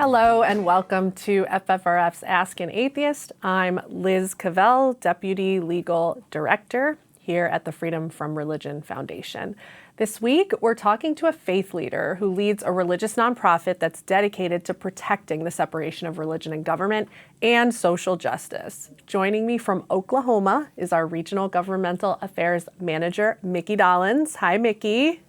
Hello and welcome to FFRF's Ask an Atheist. I'm Liz Cavell, Deputy Legal Director here at the Freedom from Religion Foundation. This week, we're talking to a faith leader who leads a religious nonprofit that's dedicated to protecting the separation of religion and government and social justice. Joining me from Oklahoma is our Regional Governmental Affairs Manager, Mickey Dollens. Hi, Mickey.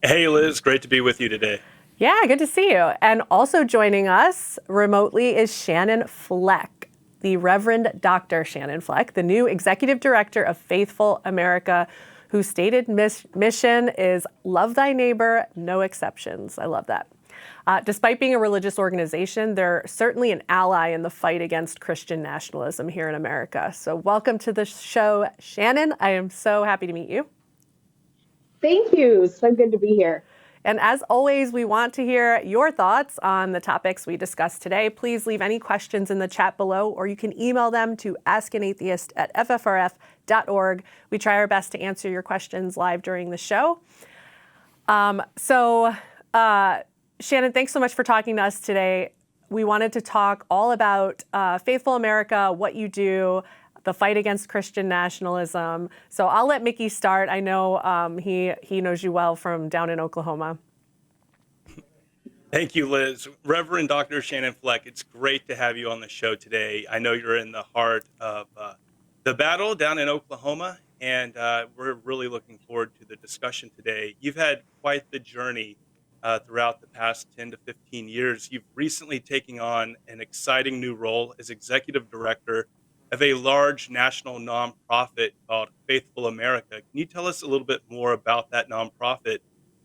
Hey, Liz. Great to be with you today. Yeah, good to see you. And also joining us remotely is Shannon Fleck, the Reverend Dr. Shannon Fleck, the new Executive Director of Faithful America, whose stated mission is love thy neighbor, no exceptions. I love that. Despite being a religious organization, they're certainly an ally in the fight against Christian nationalism here in America. So welcome to the show, Shannon. I am so happy to meet you. Thank you. So good to be here. And as always, we want to hear your thoughts on the topics we discussed today. Please leave any questions in the chat below, or you can email them to askanatheist@ffrf.org. We try our best to answer your questions live during the show. Shannon, thanks so much for talking to us today. We wanted to talk all about Faithful America, what you do, the fight against Christian nationalism. So I'll let Mickey start. I know he knows you well from down in Oklahoma. Thank you, Liz. Reverend Dr. Shannon Fleck, it's great to have you on the show today. I know you're in the heart of the battle down in Oklahoma, and we're really looking forward to the discussion today. You've had quite the journey throughout the past 10 to 15 years. You've recently taken on an exciting new role as Executive Director of a large national nonprofit called Faithful America. Can you tell us a little bit more about that nonprofit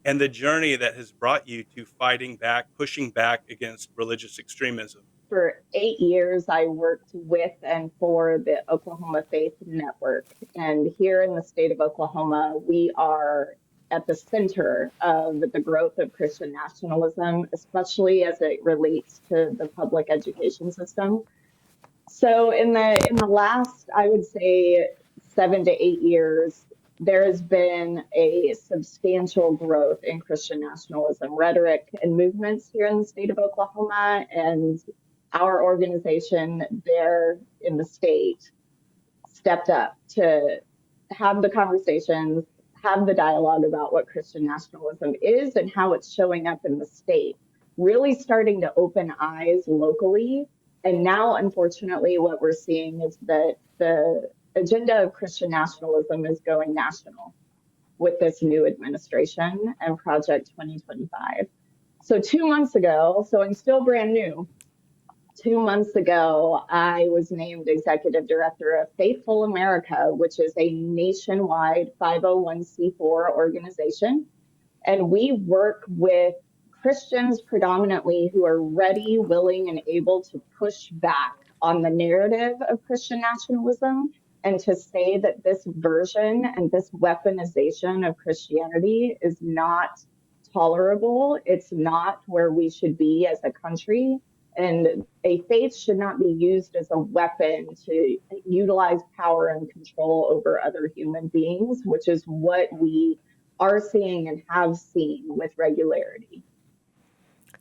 and the journey that has brought you to fighting back, pushing back against religious extremism? For 8 years, I worked with and for the Oklahoma Faith Network. And here in the state of Oklahoma, we are at the center of the growth of Christian nationalism, especially as it relates to the public education system. So in the last, I would say, 7 to 8 years, there has been a substantial growth in Christian nationalism rhetoric and movements here in the state of Oklahoma, and our organization there in the state stepped up to have the conversations, have the dialogue about what Christian nationalism is and how it's showing up in the state, really starting to open eyes locally. And now, unfortunately, what we're seeing is that the agenda of Christian nationalism is going national with this new administration and Project 2025. So 2 months ago, so I'm still brand new, 2 months ago, I was named Executive Director of Faithful America, which is a nationwide 501c4 organization. And we work with Christians predominantly who are ready, willing, and able to push back on the narrative of Christian nationalism and to say that this version and this weaponization of Christianity is not tolerable. It's not where we should be as a country. And a faith should not be used as a weapon to utilize power and control over other human beings, which is what we are seeing and have seen with regularity.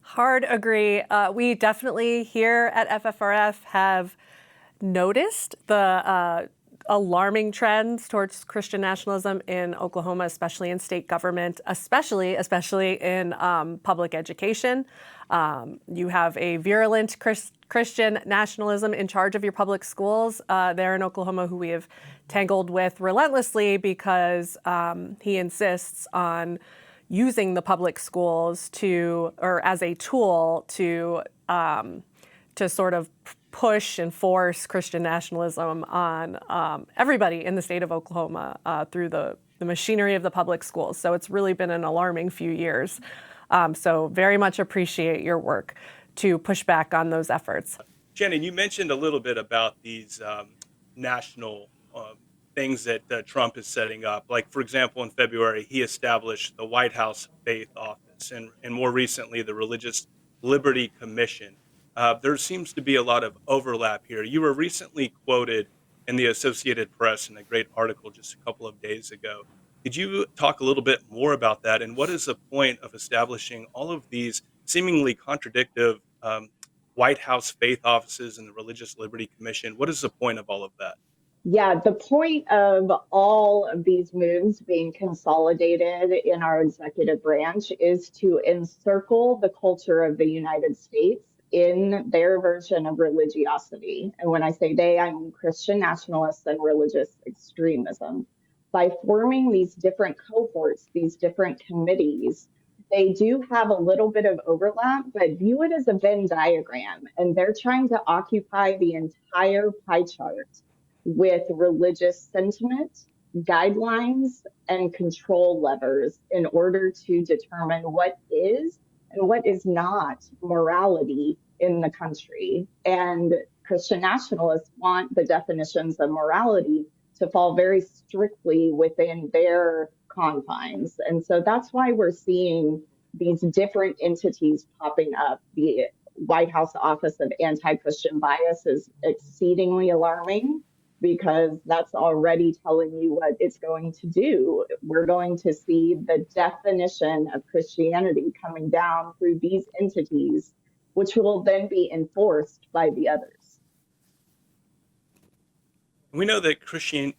Hard agree. We definitely here at FFRF have noticed the alarming trends towards Christian nationalism in Oklahoma, especially in state government, especially in public education. You have a virulent Christian nationalism in charge of your public schools there in Oklahoma, who we have tangled with relentlessly because he insists on using the public schools as a tool to sort of push and force Christian nationalism on everybody in the state of Oklahoma through the machinery of the public schools. So it's really been an alarming few years. So very much appreciate your work to push back on those efforts. Shannon, you mentioned a little bit about these national things that Trump is setting up. Like, for example, in February, he established the White House Faith Office and more recently, the Religious Liberty Commission. There seems to be a lot of overlap here. You were recently quoted in the Associated Press in a great article just a couple of days ago. Could you talk a little bit more about that? And what is the point of establishing all of these seemingly contradictive White House faith offices and the Religious Liberty Commission. What is the point of all of that? Yeah, the point of all of these moves being consolidated in our executive branch is to encircle the culture of the United States in their version of religiosity. And when I say they, I mean Christian nationalists and religious extremism. By forming these different cohorts, these different committees, they do have a little bit of overlap, but view it as a Venn diagram. And they're trying to occupy the entire pie chart with religious sentiment, guidelines, and control levers in order to determine what is and what is not morality in the country. And Christian nationalists want the definitions of morality to fall very strictly within their confines. And so that's why we're seeing these different entities popping up. The White House Office of Anti-Christian Bias is exceedingly alarming, because that's already telling you what it's going to do. We're going to see the definition of Christianity coming down through these entities, which will then be enforced by the others. We know that Christian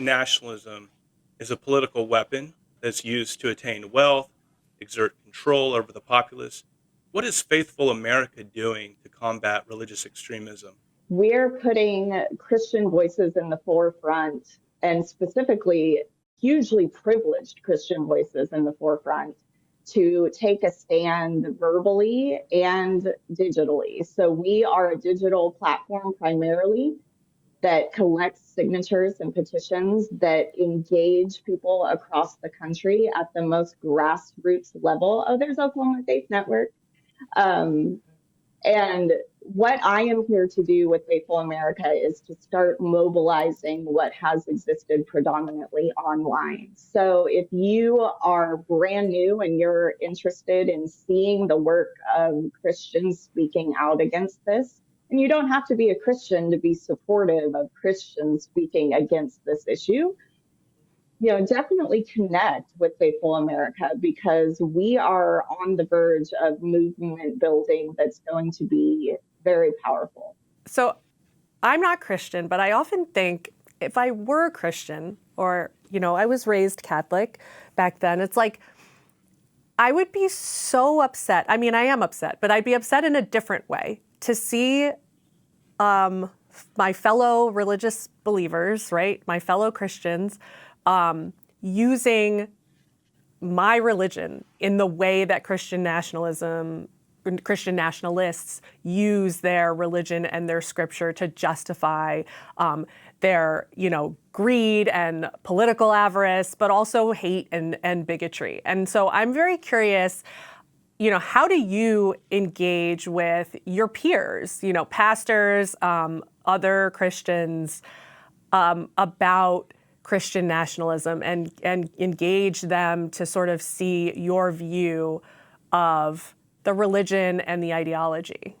nationalism is a political weapon that's used to attain wealth, exert control over the populace. What is Faithful America doing to combat religious extremism? We're putting Christian voices in the forefront, and specifically hugely privileged Christian voices in the forefront, to take a stand verbally and digitally. So we are a digital platform primarily that collects signatures and petitions that engage people across the country at the most grassroots level. Oh, there's Oklahoma Faith Network. And what I am here to do with Faithful America is to start mobilizing what has existed predominantly online. So if you are brand new and you're interested in seeing the work of Christians speaking out against this, and you don't have to be a Christian to be supportive of Christians speaking against this issue, definitely connect with Faithful America, because we are on the verge of movement building that's going to be very powerful. So I'm not Christian, but I often think if I were Christian, or, I was raised Catholic back then, it's like, I would be so upset. I mean, I am upset, but I'd be upset in a different way to see my fellow religious believers, right? My fellow Christians, using my religion in the way that Christian nationalists use their religion and their scripture to justify their, greed and political avarice, but also hate and bigotry. And so I'm very curious, how do you engage with your peers, pastors, other Christians, about Christian nationalism, and engage them to sort of see your view of the religion and the ideology?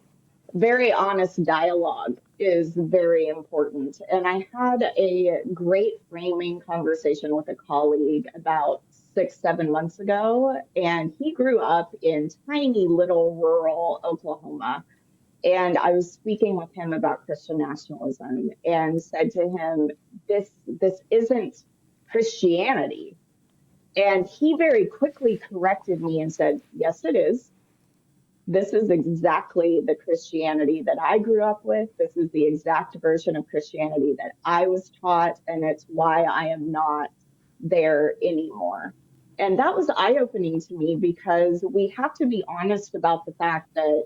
Very honest dialogue is very important. And I had a great framing conversation with a colleague about 6-7 months ago, and he grew up in tiny little rural Oklahoma. And I was speaking with him about Christian nationalism and said to him, this isn't Christianity. And he very quickly corrected me and said, yes, it is. This is exactly the Christianity that I grew up with. This is the exact version of Christianity that I was taught, and it's why I am not there anymore. And that was eye-opening to me, because we have to be honest about the fact that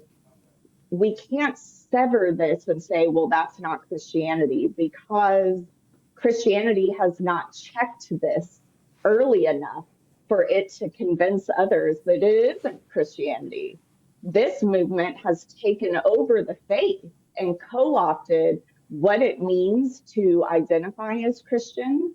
we can't sever this and say, well, that's not Christianity, because Christianity has not checked this early enough for it to convince others that it isn't Christianity. This movement has taken over the faith and co-opted what it means to identify as Christian,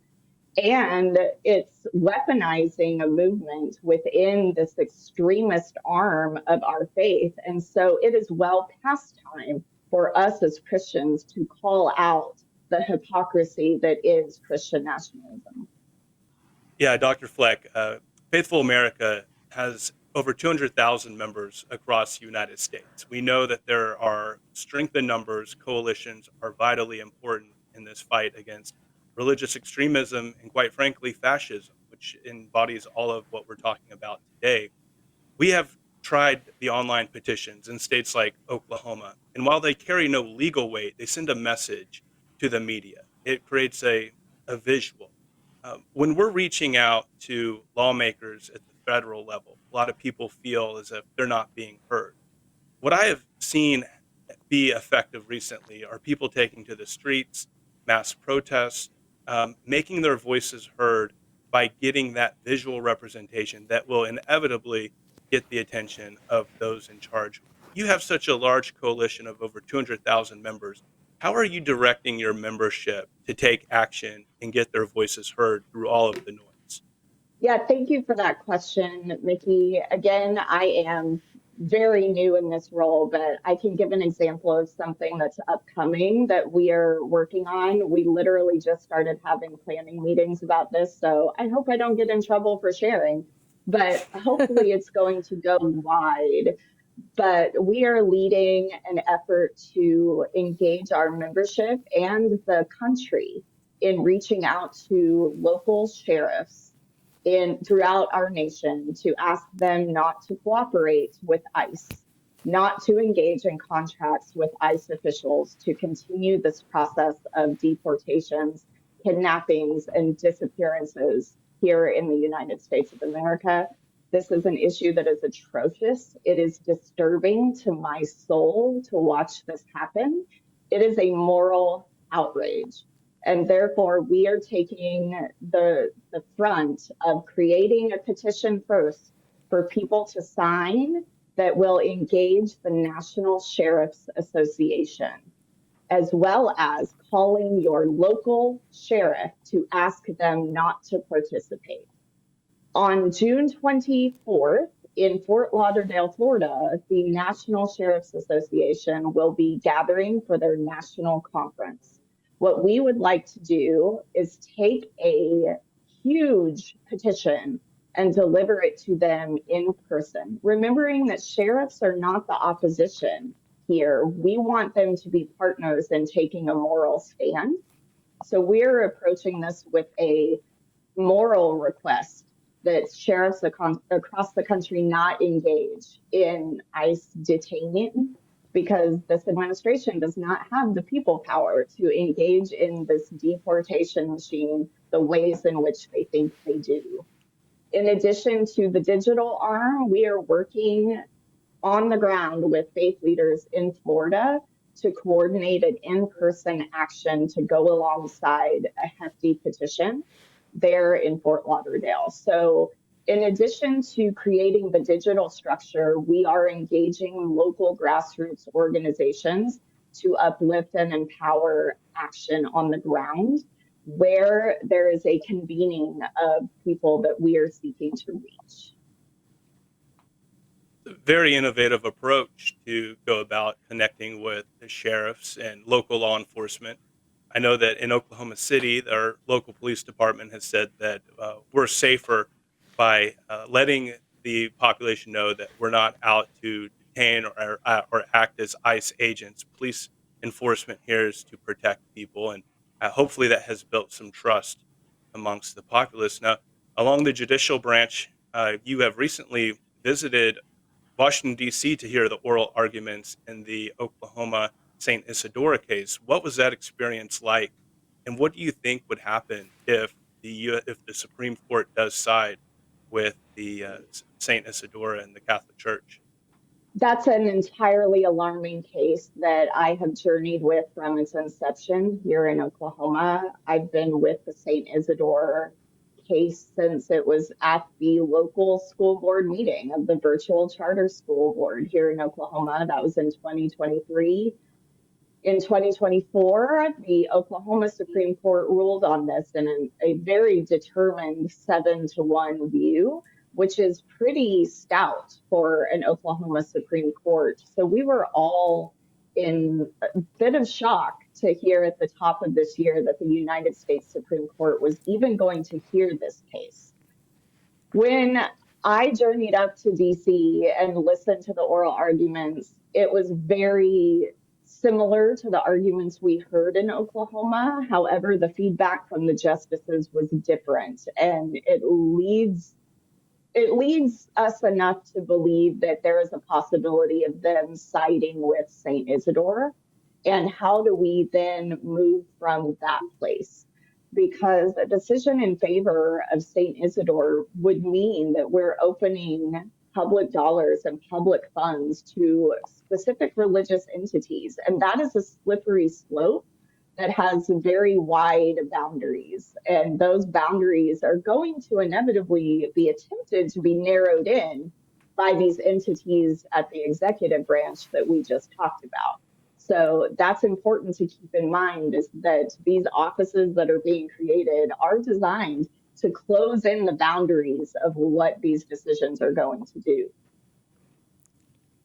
and it's weaponizing a movement within this extremist arm of our faith. And so it is well past time for us as Christians to call out the hypocrisy that is Christian nationalism. Yeah, Dr. Fleck, Faithful America has over 200,000 members across the United States. We know that there are strength in numbers. Coalitions are vitally important in this fight against religious extremism and, quite frankly, fascism, which embodies all of what we're talking about today. We have tried the online petitions in states like Oklahoma, and while they carry no legal weight, they send a message to the media. It creates a visual. When we're reaching out to lawmakers at the federal level, a lot of people feel as if they're not being heard. What I have seen be effective recently are people taking to the streets, mass protests, making their voices heard by getting that visual representation that will inevitably get the attention of those in charge. You have such a large coalition of over 200,000 members. How are you directing your membership to take action and get their voices heard through all of the noise? Yeah, thank you for that question, Mickey. Again, I am very new in this role, but I can give an example of something that's upcoming that we are working on. We literally just started having planning meetings about this, so I hope I don't get in trouble for sharing, but hopefully it's going to go wide. But we are leading an effort to engage our membership and the country in reaching out to local sheriffs throughout our nation to ask them not to cooperate with ICE, not to engage in contracts with ICE officials to continue this process of deportations, kidnappings, and disappearances here in the United States of America. This is an issue that is atrocious. It is disturbing to my soul to watch this happen. It is a moral outrage. And therefore, we are taking the front of creating a petition first for people to sign that will engage the National Sheriff's Association, as well as calling your local sheriff to ask them not to participate. On June 24th, in Fort Lauderdale, Florida, the National Sheriff's Association will be gathering for their national conference. What we would like to do is take a huge petition and deliver it to them in person, remembering that sheriffs are not the opposition here. We want them to be partners in taking a moral stand. So we're approaching this with a moral request that sheriffs across the country not engage in ICE detaining, because this administration does not have the people power to engage in this deportation machine the ways in which they think they do. In addition to the digital arm, we are working on the ground with faith leaders in Florida to coordinate an in-person action to go alongside a hefty petition there in Fort Lauderdale. So in addition to creating the digital structure, we are engaging local grassroots organizations to uplift and empower action on the ground where there is a convening of people that we are seeking to reach. Very innovative approach to go about connecting with the sheriffs and local law enforcement. I know that in Oklahoma City, our local police department has said that we're safer by letting the population know that we're not out to detain or act as ICE agents. Police enforcement here is to protect people, and hopefully that has built some trust amongst the populace. Now, along the judicial branch, you have recently visited Washington, D.C. to hear the oral arguments in the Oklahoma St. Isidora case. What was that experience like? And what do you think would happen if the Supreme Court does side with the St. Isidora and the Catholic Church? That's an entirely alarming case that I have journeyed with from its inception here in Oklahoma. I've been with the St. Isidore case since it was at the local school board meeting of the virtual charter school board here in Oklahoma. That was in 2023. In 2024, the Oklahoma Supreme Court ruled on this in a very determined 7-1 view, which is pretty stout for an Oklahoma Supreme Court. So we were all in a bit of shock to hear at the top of this year that the United States Supreme Court was even going to hear this case. When I journeyed up to DC and listened to the oral arguments. It was very similar to the arguments we heard in Oklahoma. However, the feedback from the justices was different, and it leads us enough to believe that there is a possibility of them siding with St. Isidore. And how do we then move from that place? Because a decision in favor of St. Isidore would mean that we're opening public dollars and public funds to specific religious entities. And that is a slippery slope that has very wide boundaries. And those boundaries are going to inevitably be attempted to be narrowed in by these entities at the executive branch that we just talked about. So that's important to keep in mind, is that these offices that are being created are designed to close in the boundaries of what these decisions are going to do.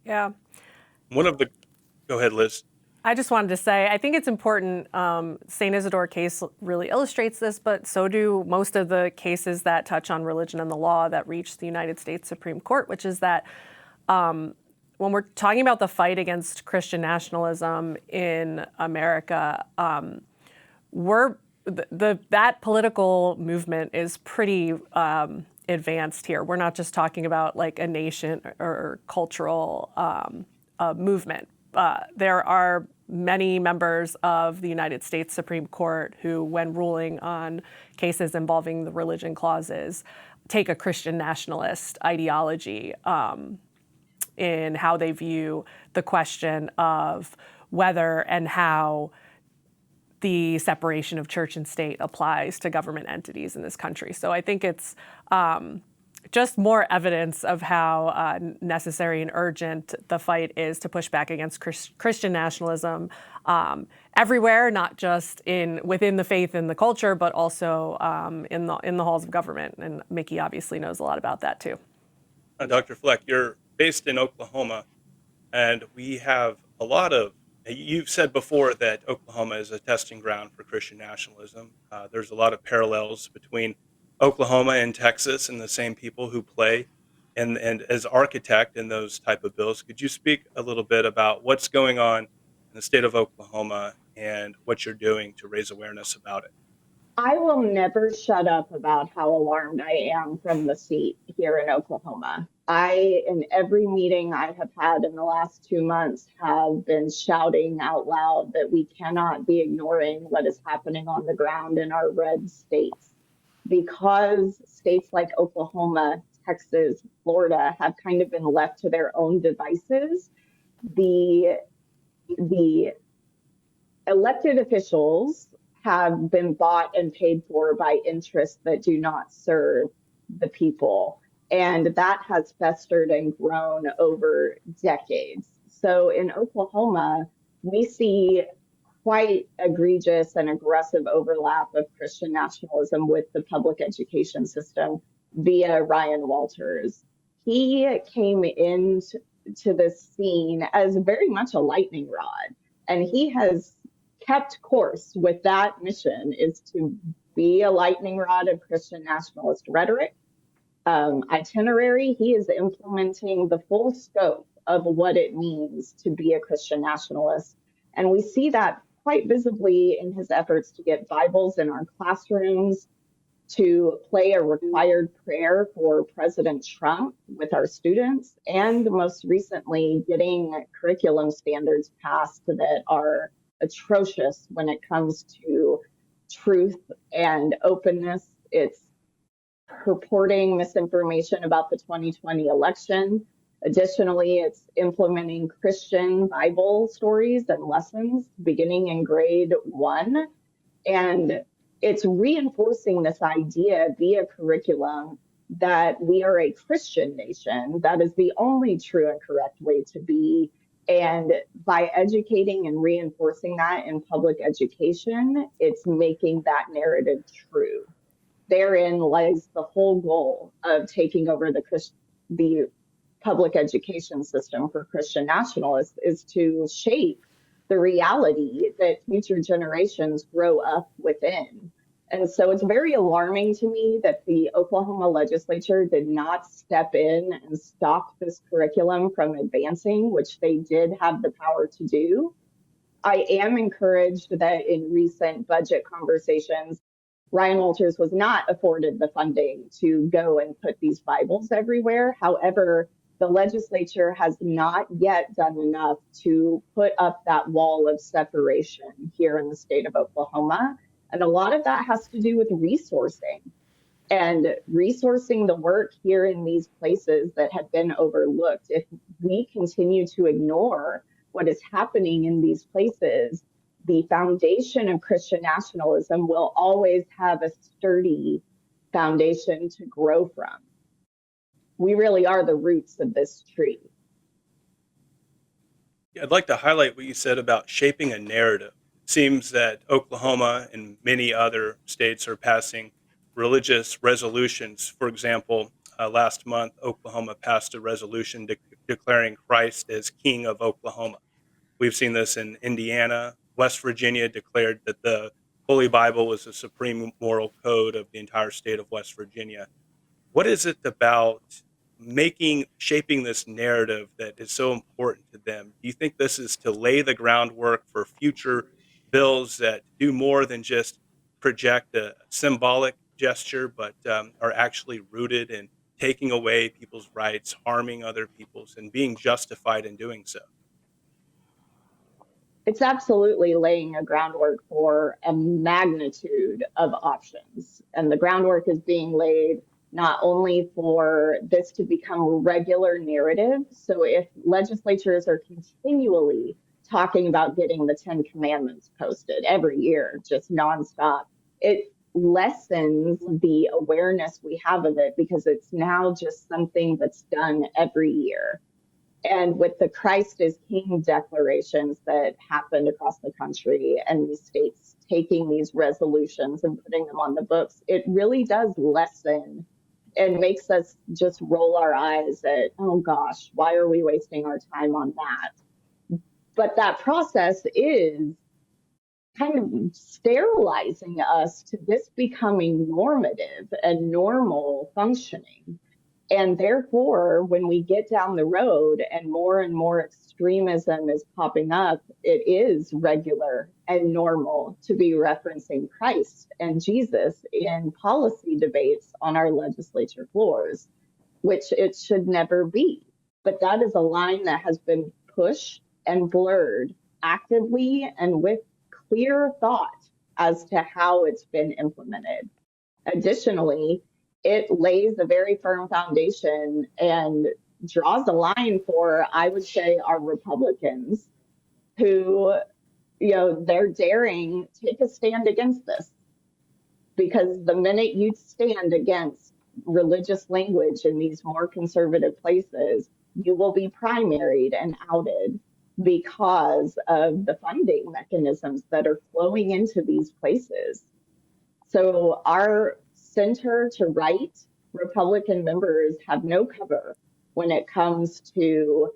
Yeah. Go ahead, Liz. I just wanted to say, I think it's important. St. Isidore case really illustrates this, but so do most of the cases that touch on religion and the law that reach the United States Supreme Court, which is that when we're talking about the fight against Christian nationalism in America, that political movement is pretty advanced here. We're not just talking about like a nation or cultural movement. There are many members of the United States Supreme Court who, when ruling on cases involving the religion clauses, take a Christian nationalist ideology in how they view the question of whether and how the separation of church and state applies to government entities in this country. So I think it's just more evidence of how necessary and urgent the fight is to push back against Christian nationalism everywhere, not just within the faith and the culture, but also in the halls of government. And Mickey obviously knows a lot about that too. Dr. Fleck, you're based in Oklahoma, and we have a lot of. You've said before that Oklahoma is a testing ground for Christian nationalism. There's a lot of parallels between Oklahoma and Texas and the same people who play and as architect in those type of bills. Could you speak a little bit about what's going on in the state of Oklahoma and what you're doing to raise awareness about it? I will never shut up about how alarmed I am from the seat here in Oklahoma. In every meeting I have had in the last 2 months, have been shouting out loud that we cannot be ignoring what is happening on the ground in our red states, because states like Oklahoma, Texas, Florida have kind of been left to their own devices. The elected officials have been bought and paid for by interests that do not serve the people. And that has festered and grown over decades. So in Oklahoma, we see quite egregious and aggressive overlap of Christian nationalism with the public education system via Ryan Walters. He came into this scene as very much a lightning rod, and he has kept course with that mission, is to be a lightning rod of Christian nationalist rhetoric. Itinerary, he is implementing the full scope of what it means to be a Christian nationalist. And we see that quite visibly in his efforts to get Bibles in our classrooms, to play a required prayer for President Trump with our students, and most recently getting curriculum standards passed that are atrocious when it comes to truth and openness. It's purporting misinformation about the 2020 election. Additionally, it's implementing Christian Bible stories and lessons beginning in grade 1. And it's reinforcing this idea via curriculum that we are a Christian nation. That is the only true and correct way to be. And by educating and reinforcing that in public education, it's making that narrative true. Therein lies the whole goal of taking over the public education system for Christian nationalists, is to shape the reality that future generations grow up within. And so it's very alarming to me that the Oklahoma legislature did not step in and stop this curriculum from advancing, which they did have the power to do. I am encouraged that in recent budget conversations, Ryan Walters was not afforded the funding to go and put these Bibles everywhere. However, the legislature has not yet done enough to put up that wall of separation here in the state of Oklahoma. And a lot of that has to do with resourcing and resourcing the work here in these places that have been overlooked. If we continue to ignore what is happening in these places, the foundation of Christian nationalism will always have a sturdy foundation to grow from. We really are the roots of this tree. I'd like to highlight what you said about shaping a narrative. It seems that Oklahoma and many other states are passing religious resolutions. For example, last month, Oklahoma passed a resolution declaring Christ as King of Oklahoma. We've seen this in Indiana. West Virginia declared that the Holy Bible was the supreme moral code of the entire state of West Virginia. What is it about shaping this narrative that is so important to them? Do you think this is to lay the groundwork for future bills that do more than just project a symbolic gesture, but are actually rooted in taking away people's rights, harming other people's, and being justified in doing so? It's absolutely laying a groundwork for a magnitude of options. And the groundwork is being laid not only for this to become a regular narrative. So if legislatures are continually talking about getting the 10 Commandments posted every year, just nonstop, it lessens the awareness we have of it because it's now just something that's done every year. And with the Christ is King declarations that happened across the country and these states taking these resolutions and putting them on the books, it really does lessen and makes us just roll our eyes at, oh gosh, why are we wasting our time on that? But that process is kind of sterilizing us to this becoming normative and normal functioning. And therefore, when we get down the road and more extremism is popping up, it is regular and normal to be referencing Christ and Jesus in policy debates on our legislature floors, which it should never be. But that is a line that has been pushed and blurred actively and with clear thought as to how it's been implemented. Additionally, it lays a very firm foundation and draws a line for, I would say, our Republicans who, they're daring take a stand against this. Because the minute you stand against religious language in these more conservative places, you will be primaried and outed because of the funding mechanisms that are flowing into these places. So our center to right Republican members have no cover when it comes to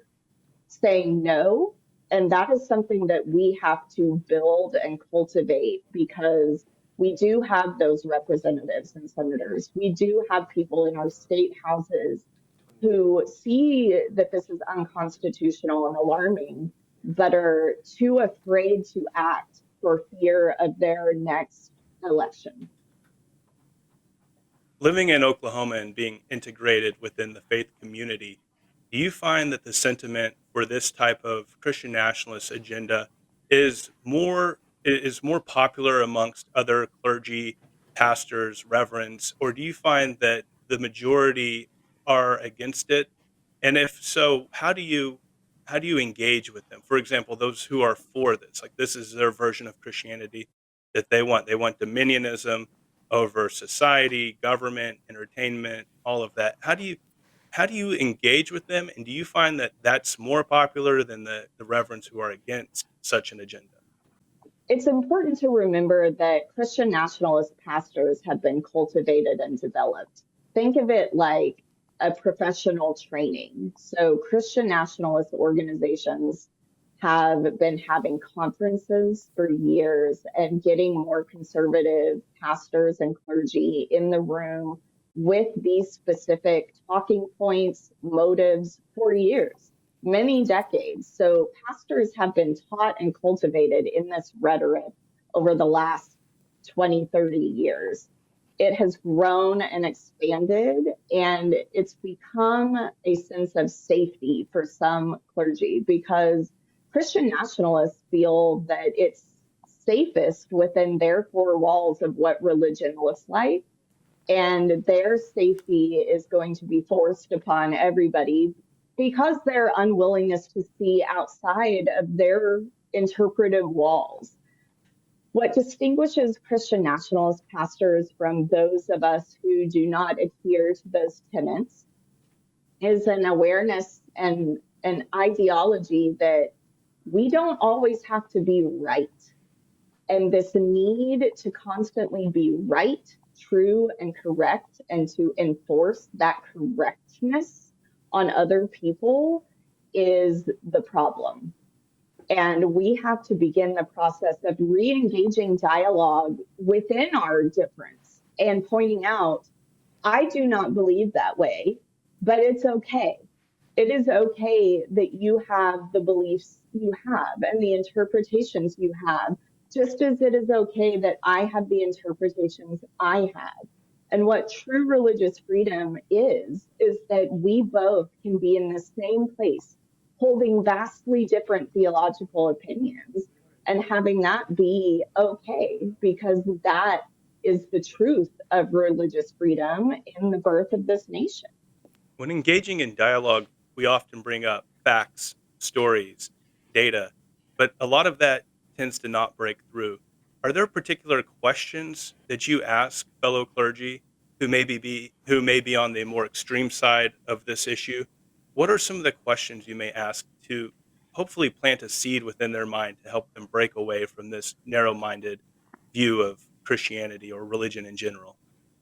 saying no. And that is something that we have to build and cultivate because we do have those representatives and senators. We do have people in our state houses who see that this is unconstitutional and alarming, but are too afraid to act for fear of their next election. Living in Oklahoma and being integrated within the faith community, do you find that the sentiment for this type of Christian nationalist agenda is more popular amongst other clergy, pastors, reverends, or do you find that the majority are against it? And if so, how do you engage with them? For example, those who are for this, like this is their version of Christianity that they want. They want dominionism over society, government, entertainment, all of that. How do you engage with them, and do you find that that's more popular than the reverends who are against such an agenda? It's important to remember that Christian nationalist pastors have been cultivated and developed. Think of it like a professional training. So Christian nationalist organizations have been having conferences for years and getting more conservative pastors and clergy in the room with these specific talking points, motives for years, many decades. So pastors have been taught and cultivated in this rhetoric over the last 20, 30 years. It has grown and expanded, and it's become a sense of safety for some clergy because Christian nationalists feel that it's safest within their four walls of what religion looks like, and their safety is going to be forced upon everybody because their unwillingness to see outside of their interpretive walls. What distinguishes Christian nationalist pastors from those of us who do not adhere to those tenets is an awareness and an ideology that we don't always have to be right. And this need to constantly be right, true, and correct, and to enforce that correctness on other people is the problem. And we have to begin the process of re-engaging dialogue within our difference and pointing out, I do not believe that way, but it's okay. It is okay that you have the beliefs you have and the interpretations you have, just as it is okay that I have the interpretations I have. And what true religious freedom is that we both can be in the same place, holding vastly different theological opinions and having that be okay, because that is the truth of religious freedom in the birth of this nation. When engaging in dialogue, we often bring up facts, stories, data, but a lot of that tends to not break through. Are there particular questions that you ask fellow clergy who may be on the more extreme side of this issue? What are some of the questions you may ask to hopefully plant a seed within their mind to help them break away from this narrow-minded view of Christianity or religion in general?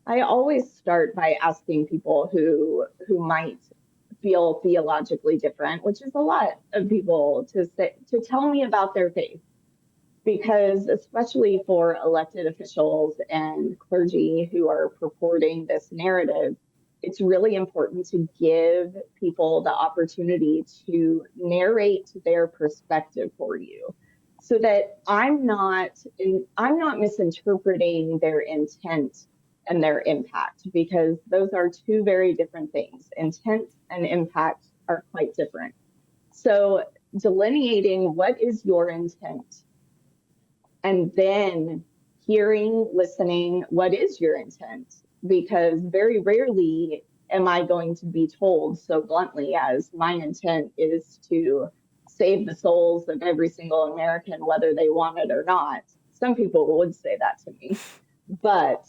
I always start by asking people who might feel theologically different, which is a lot of people, to tell me about their faith. Because especially for elected officials and clergy who are purporting this narrative, it's really important to give people the opportunity to narrate their perspective for you, so that I'm not misinterpreting their intent and their impact, because those are two very different things. Intent and impact are quite different. So delineating what is your intent, and then hearing, listening, what is your intent? Because very rarely am I going to be told so bluntly as my intent is to save the souls of every single American, whether they want it or not. Some people would say that to me, but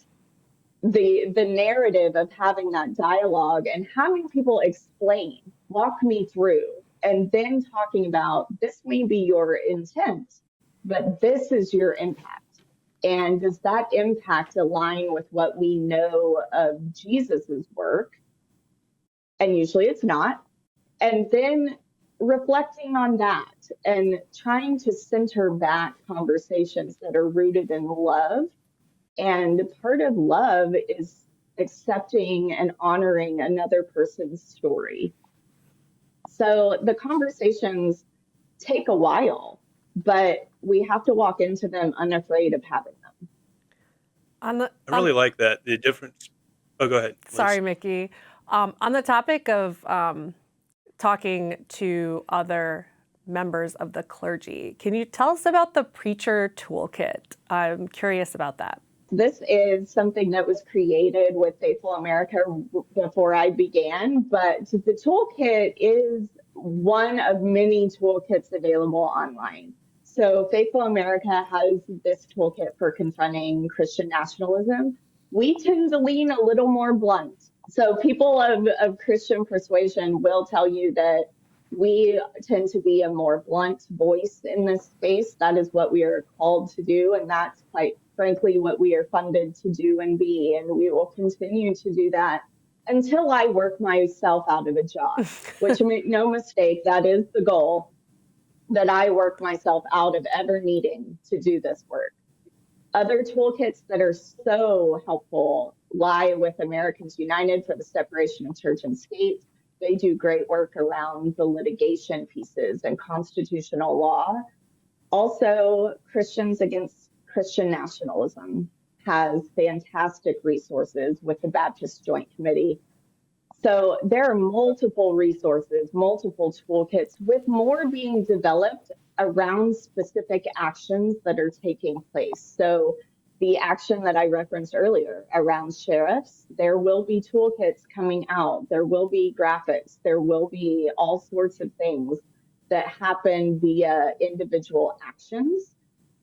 the narrative of having that dialogue and having people explain, walk me through, and then talking about, this may be your intent, but this is your impact. And does that impact align with what we know of Jesus's work? And usually it's not. And then reflecting on that and trying to center back conversations that are rooted in love. And part of love is accepting and honoring another person's story. So the conversations take a while, but we have to walk into them unafraid of having them. I really like that. The difference. Oh, go ahead, Liz. Sorry, Mickey. On the topic of talking to other members of the clergy, can you tell us about the Preacher Toolkit? I'm curious about that. This is something that was created with Faithful America before I began, but the toolkit is one of many toolkits available online. So Faithful America has this toolkit for confronting Christian nationalism. We tend to lean a little more blunt. So people of Christian persuasion will tell you that we tend to be a more blunt voice in this space. That is what we are called to do, and that's quite frankly what we are funded to do and be, and we will continue to do that until I work myself out of a job, which make no mistake, that is the goal. that I worked myself out of ever needing to do this work. Other toolkits that are so helpful lie with Americans United for the separation of church and state. They do great work around the litigation pieces and constitutional law. Also, Christians Against Christian Nationalism has fantastic resources with the Baptist Joint Committee. So there are multiple resources, multiple toolkits, with more being developed around specific actions that are taking place. So the action that I referenced earlier around sheriffs, there will be toolkits coming out. There will be graphics. There will be all sorts of things that happen via individual actions.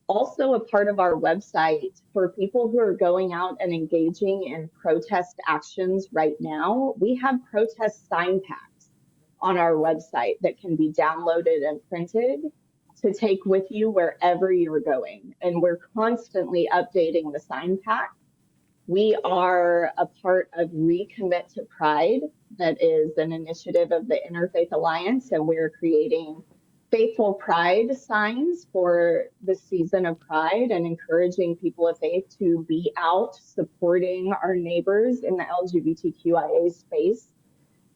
Also, a part of our website for people who are going out and engaging in protest actions right now, we have protest sign packs on our website that can be downloaded and printed to take with you wherever you're going. And we're constantly updating the sign pack. We are a part of Recommit to Pride, that is an initiative of the Interfaith Alliance, and we're creating faithful pride signs for the season of Pride and encouraging people of faith to be out supporting our neighbors in the LGBTQIA space.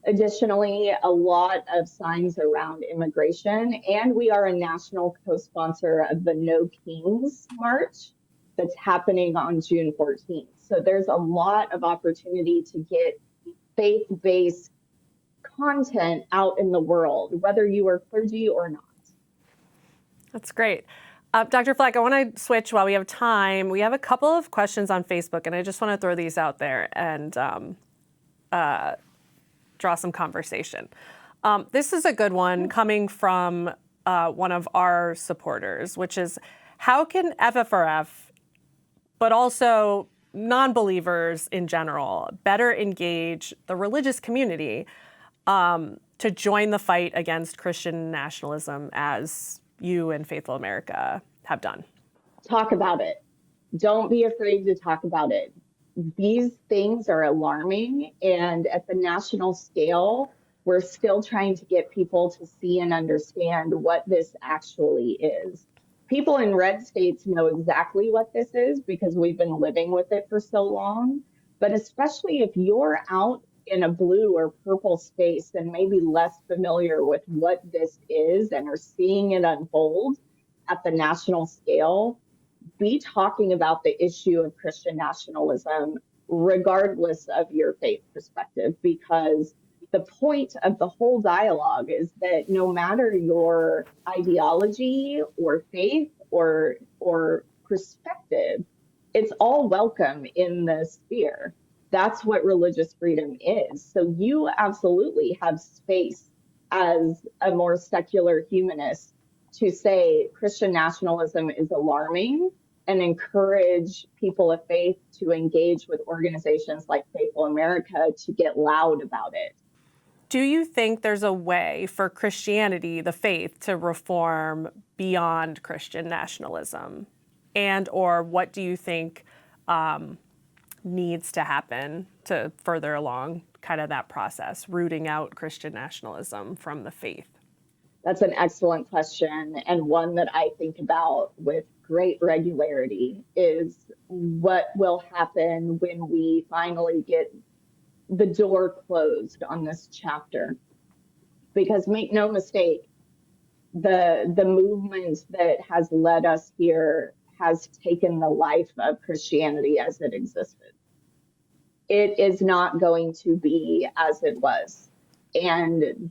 Additionally, a lot of signs around immigration, and we are a national co-sponsor of the No Kings March that's happening on June 14th. So there's a lot of opportunity to get faith-based content out in the world, whether you are clergy or not. That's great. Dr. Fleck, I want to switch while we have time. We have a couple of questions on Facebook, and I just want to throw these out there and draw some conversation. This is a good one coming from one of our supporters, which is, how can FFRF, but also non-believers in general, better engage the religious community to join the fight against Christian nationalism as you and Faithful America have done? Talk about it. Don't be afraid to talk about it. These things are alarming, and at the national scale, we're still trying to get people to see and understand what this actually is. People in red states know exactly what this is because we've been living with it for so long, but especially if you're out in a blue or purple space and maybe less familiar with what this is and are seeing it unfold at the national scale, be talking about the issue of Christian nationalism regardless of your faith perspective, because the point of the whole dialogue is that no matter your ideology or faith or perspective, it's all welcome in the sphere. That's what religious freedom is. So you absolutely have space as a more secular humanist to say Christian nationalism is alarming and encourage people of faith to engage with organizations like Faithful America to get loud about it. Do you think there's a way for Christianity, the faith, to reform beyond Christian nationalism? And or what do you think needs to happen to further along kind of that process, rooting out Christian nationalism from the faith? That's an excellent question, and one that I think about with great regularity is what will happen when we finally get the door closed on this chapter. Because make no mistake, the movement that has led us here has taken the life of Christianity as it existed. It is not going to be as it was. And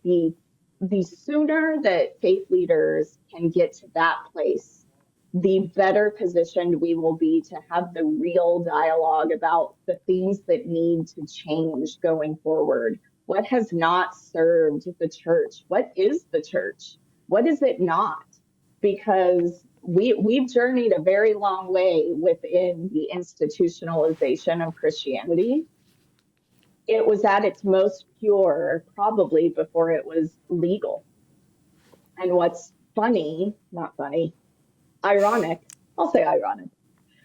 the sooner that faith leaders can get to that place, the better positioned we will be to have the real dialogue about the things that need to change going forward. What has not served the church? What is the church? What is it not? Because we've journeyed a very long way within the institutionalization of Christianity. It was at its most pure probably before it was legal. And what's funny, not funny, ironic, I'll say ironic.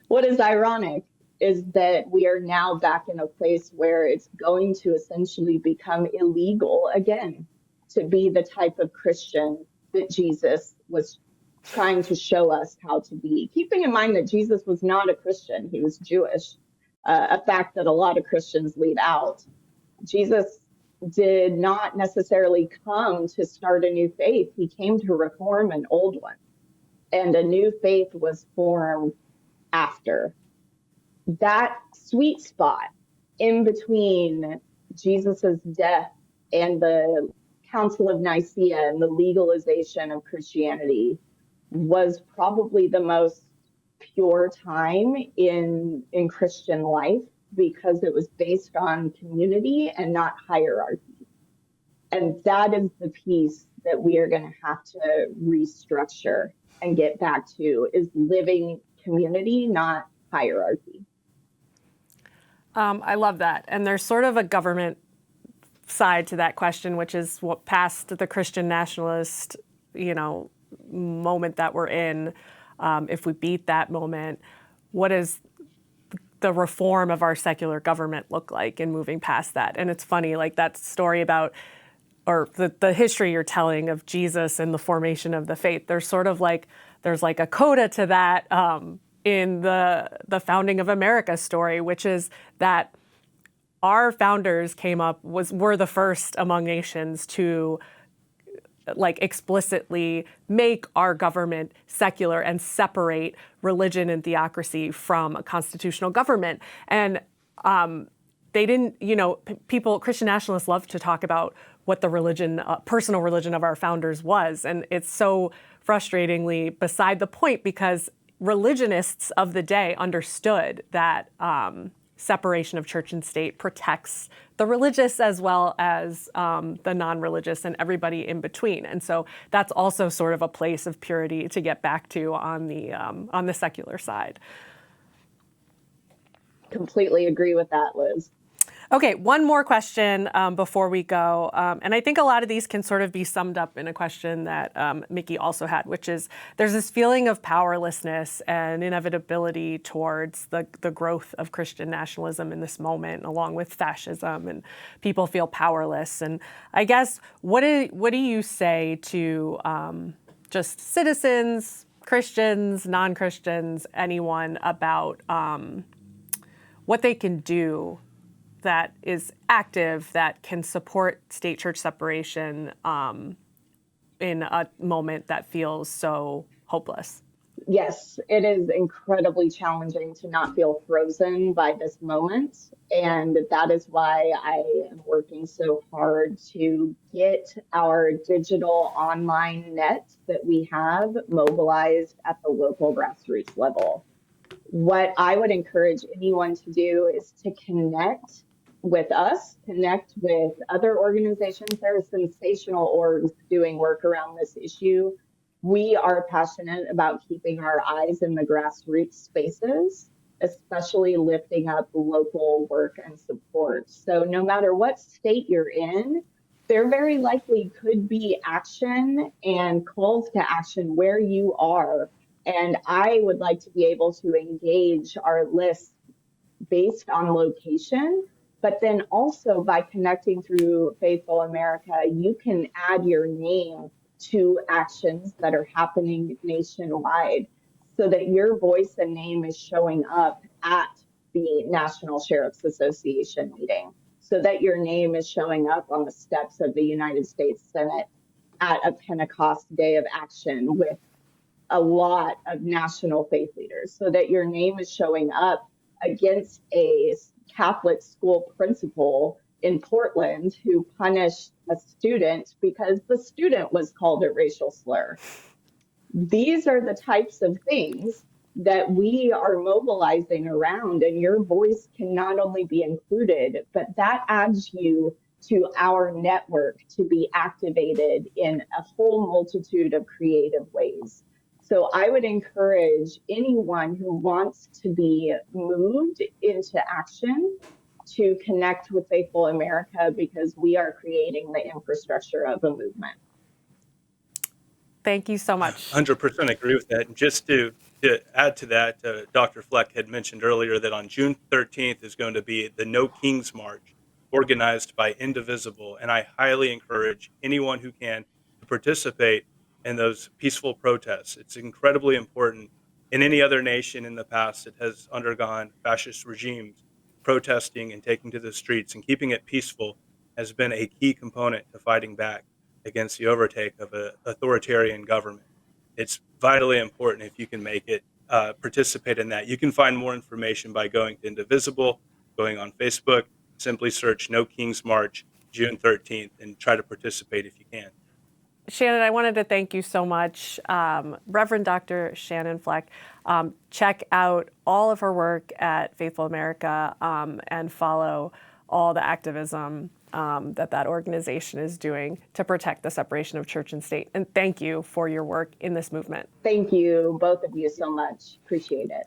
What is ironic is that we are now back in a place where it's going to essentially become illegal again to be the type of Christian that Jesus was trying to show us how to be, keeping in mind that Jesus was not a Christian, he was Jewish, a fact that a lot of Christians leave out. Jesus did not necessarily come to start a new faith. He came to reform an old one, and a new faith was formed after. That sweet spot in between Jesus's death and the Council of Nicaea and the legalization of Christianity was probably the most pure time in Christian life, because it was based on community and not hierarchy. And that is the piece that we are going to have to restructure and get back to, is living community, not hierarchy. I love that. And there's sort of a government side to that question, which is what past the Christian nationalist, moment that we're in. If we beat that moment, what does the reform of our secular government look like in moving past that? And it's funny, like that story about, or the history you're telling of Jesus and the formation of the faith. There's sort of like, there's like a coda to that in the founding of America story, which is that our founders were the first among nations to like explicitly make our government secular and separate religion and theocracy from a constitutional government. And they didn't, Christian nationalists love to talk about what the religion, personal religion of our founders was. And it's so frustratingly beside the point, because religionists of the day understood that separation of church and state protects the religious as well as the non-religious and everybody in between. And so that's also sort of a place of purity to get back to on the secular side. Completely agree with that, Liz. Okay, one more question before we go. And I think a lot of these can sort of be summed up in a question that Mickey also had, which is there's this feeling of powerlessness and inevitability towards the growth of Christian nationalism in this moment, along with fascism, and people feel powerless. And I guess, what do you say to just citizens, Christians, non-Christians, anyone about what they can do that is active, that can support state-church separation in a moment that feels so hopeless? Yes, it is incredibly challenging to not feel frozen by this moment. And that is why I am working so hard to get our digital online net that we have mobilized at the local grassroots level. What I would encourage anyone to do is to connect with us, connect with other organizations. There are sensational orgs doing work around this issue. We are passionate about keeping our eyes in the grassroots spaces, especially lifting up local work and support. So no matter what state you're in, there very likely could be action and calls to action where you are. And I would like to be able to engage our list based on location, but then also by connecting through Faithful America, you can add your name to actions that are happening nationwide, so that your voice and name is showing up at the National Sheriff's Association meeting, so that your name is showing up on the steps of the United States Senate at a Pentecost Day of Action with a lot of national faith leaders, so that your name is showing up against a Catholic school principal in Portland who punished a student because the student was called a racial slur. These are the types of things that we are mobilizing around, and your voice can not only be included, but that adds you to our network to be activated in a whole multitude of creative ways. So I would encourage anyone who wants to be moved into action to connect with Faithful America, because we are creating the infrastructure of a movement. Thank you so much. 100% agree with that. And just to add to that, Dr. Fleck had mentioned earlier that on June 13th is going to be the No Kings March, organized by Indivisible. And I highly encourage anyone who can to participate. and those peaceful protests. It's incredibly important. In any other nation in the past that has undergone fascist regimes, protesting and taking to the streets and keeping it peaceful has been a key component to fighting back against the overtake of an authoritarian government. It's vitally important if you can make it participate in that. You can find more information by going to Indivisible, going on Facebook, simply search No King's March, June 13th, and try to participate if you can. Shannon, I wanted to thank you so much. Reverend Dr. Shannon Fleck, check out all of her work at Faithful America and follow all the activism that organization is doing to protect the separation of church and state. And thank you for your work in this movement. Thank you, both of you, so much. Appreciate it.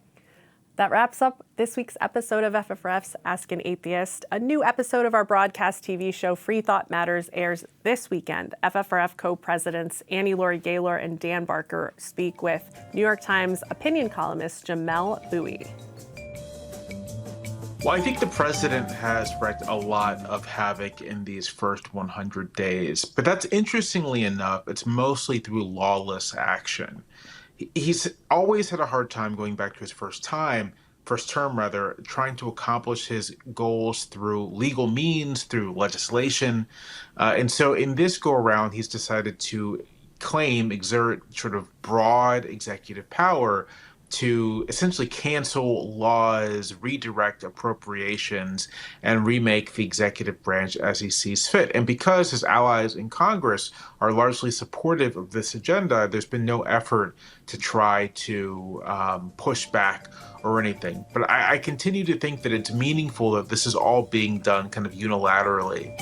That wraps up this week's episode of FFRF's Ask an Atheist. A new episode of our broadcast TV show Free Thought Matters airs this weekend. FFRF co-presidents Annie Laurie Gaylor and Dan Barker speak with New York Times opinion columnist Jamel Bowie. Well, I think the president has wreaked a lot of havoc in these first 100 days. But that's interestingly enough, it's mostly through lawless action. He's always had a hard time going back to his first term, trying to accomplish his goals through legal means, through legislation. And so in this go around, he's decided to exert sort of broad executive power to essentially cancel laws, redirect appropriations, and remake the executive branch as he sees fit. And because his allies in Congress are largely supportive of this agenda, there's been no effort to try to push back or anything. But I continue to think that it's meaningful that this is all being done kind of unilaterally.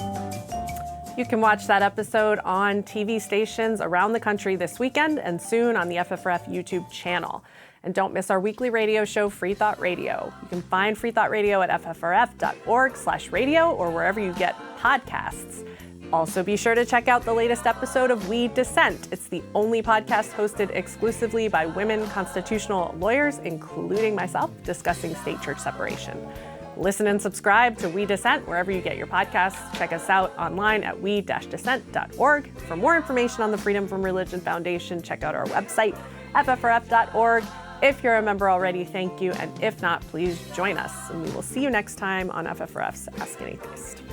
You can watch that episode on TV stations around the country this weekend and soon on the FFRF YouTube channel. And don't miss our weekly radio show, Free Thought Radio. You can find Free Thought Radio at ffrf.org/radio or wherever you get podcasts. Also, be sure to check out the latest episode of We Dissent. It's the only podcast hosted exclusively by women constitutional lawyers, including myself, discussing state-church separation. Listen and subscribe to We Dissent wherever you get your podcasts. Check us out online at we-dissent.org. For more information on the Freedom from Religion Foundation, check out our website, ffrf.org. If you're a member already, thank you. And if not, please join us. And we will see you next time on FFRF's Ask an Atheist.